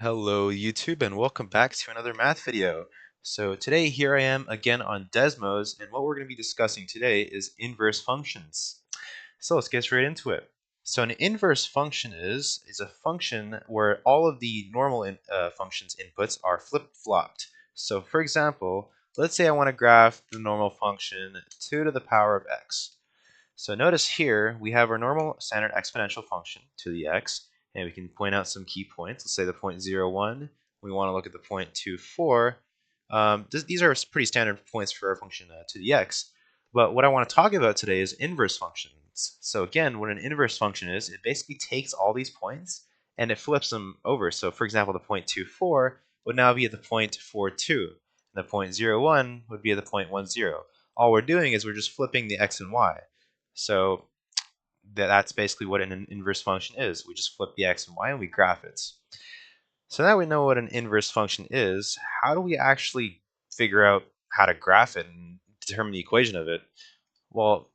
Hello YouTube and welcome back to another math video. So today here I am again on Desmos, and what we're going to be discussing today is inverse functions. So let's get straight into it. So an inverse function is a function where all of the normal functions inputs are flip-flopped. So for example, let's say I want to graph the normal function 2 to the power of x. So notice here we have our normal standard exponential function to the x, and we can point out some key points. Let's say the point 0, 1. We want to look at the point 2, 4. These are pretty standard points for our function to the x. But what I want to talk about today is inverse functions. So again, what an inverse function is, it basically takes all these points and it flips them over. So for example, the point 2, 4 would now be at the point 4, 2. And the point 0, 1 would be at the point 1, 0. All we're doing is we're just flipping the x and y. So that's basically what an inverse function is. We just flip the x and y and we graph it. So now we know what an inverse function is. How do we actually figure out how to graph it and determine the equation of it? Well,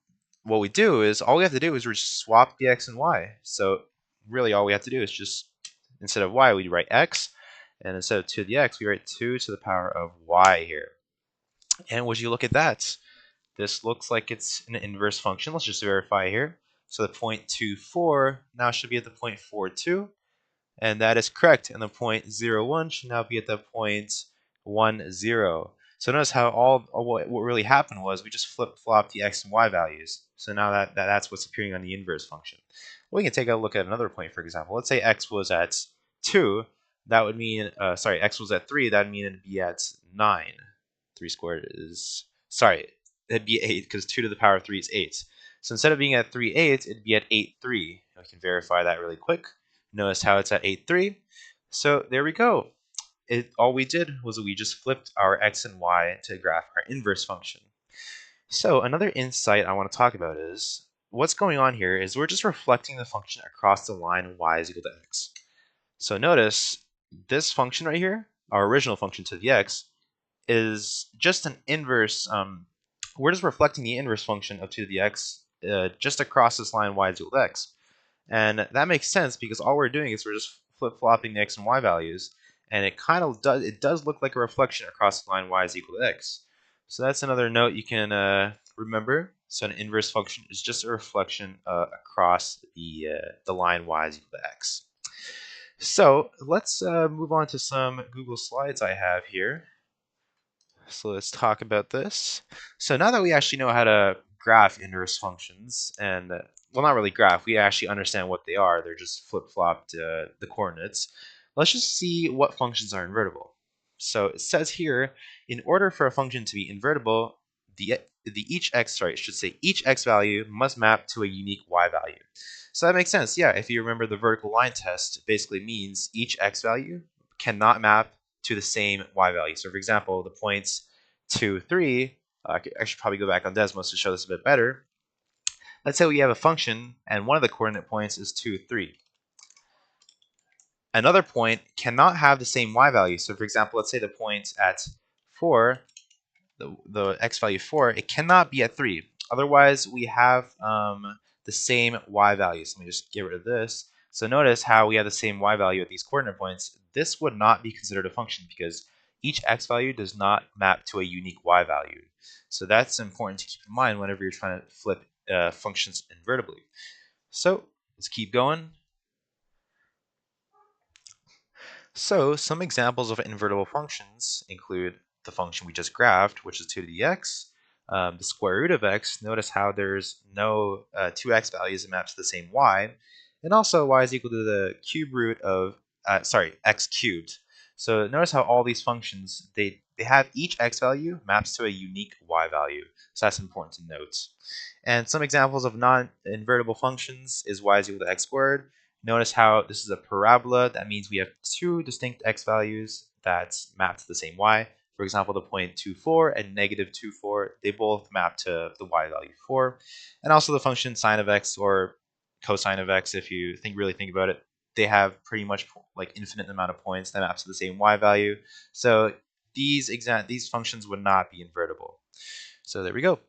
what we do is all we have to do is we just swap the x and y. So really all we have to do is just, instead of y, we write x, and instead of 2 to the x, we write 2 to the power of y here. And would you look at that? This looks like it's an inverse function. Let's just verify here. So the point 2, 4 now should be at the point 4, 2. And that is correct. And the point 0, 1 should now be at the point 1, 0. So notice how what really happened was we just flip-flopped the x and y values. So now that's what's appearing on the inverse function. We can take a look at another point, for example. Let's say x was at 2. That would mean, x was at 3. That would mean it'd be at 9. 3 squared is, it'd be 8 because 2 to the power of 3 is 8. So instead of being at 3, 8, it'd be at 8, 3. We can verify that really quick. Notice how it's at 8, 3. So there we go. All we did was we just flipped our x and y to graph our inverse function. So another insight I want to talk about is what's going on here is we're just reflecting the function across the line y is equal to x. So notice this function right here, our original function to the x, is just an inverse. We're just reflecting the inverse function of 2 to the x just across this line y is equal to x. And that makes sense because all we're doing is we're just flip-flopping the x and y values, and it kind of does look like a reflection across the line y is equal to x. So that's another note you can remember. So an inverse function is just a reflection across the line y is equal to x. So let's move on to some Google Slides I have here. So let's talk about this. So now that we actually know how to graph inverse functions, and well, not really graph, we actually understand what they are. They're just flip-flopped the coordinates. Let's just see what functions are invertible. So it says here, in order for a function to be invertible, each x value must map to a unique y value. So that makes sense. Yeah, if you remember the vertical line test, it basically means each x value cannot map to the same y value. So for example, the points 2, 3, I should probably go back on Desmos to show this a bit better. Let's say we have a function and one of the coordinate points is 2, 3. Another point cannot have the same y value. So for example, let's say the point at 4, the x value 4, it cannot be at 3. Otherwise, we have the same y value. So let me just get rid of this. So notice how we have the same y value at these coordinate points. This would not be considered a function because each x value does not map to a unique y value. So that's important to keep in mind whenever you're trying to flip functions invertibly. So let's keep going. So some examples of invertible functions include the function we just graphed, which is 2 to the x, the square root of x. Notice how there's no 2x values that map to the same y, and also y is equal to the cube root of, x cubed. So notice how all these functions, they have each x value maps to a unique y value. So that's important to note. And some examples of non-invertible functions is y is equal to x squared. Notice how this is a parabola. That means we have two distinct x values that map to the same y. For example, the point 2, 4 and negative 2, 4, they both map to the y value 4. And also the function sine of x or cosine of x, if you really think about it, they have pretty much like infinite amount of points that map to the same y value. So these functions would not be invertible. So there we go.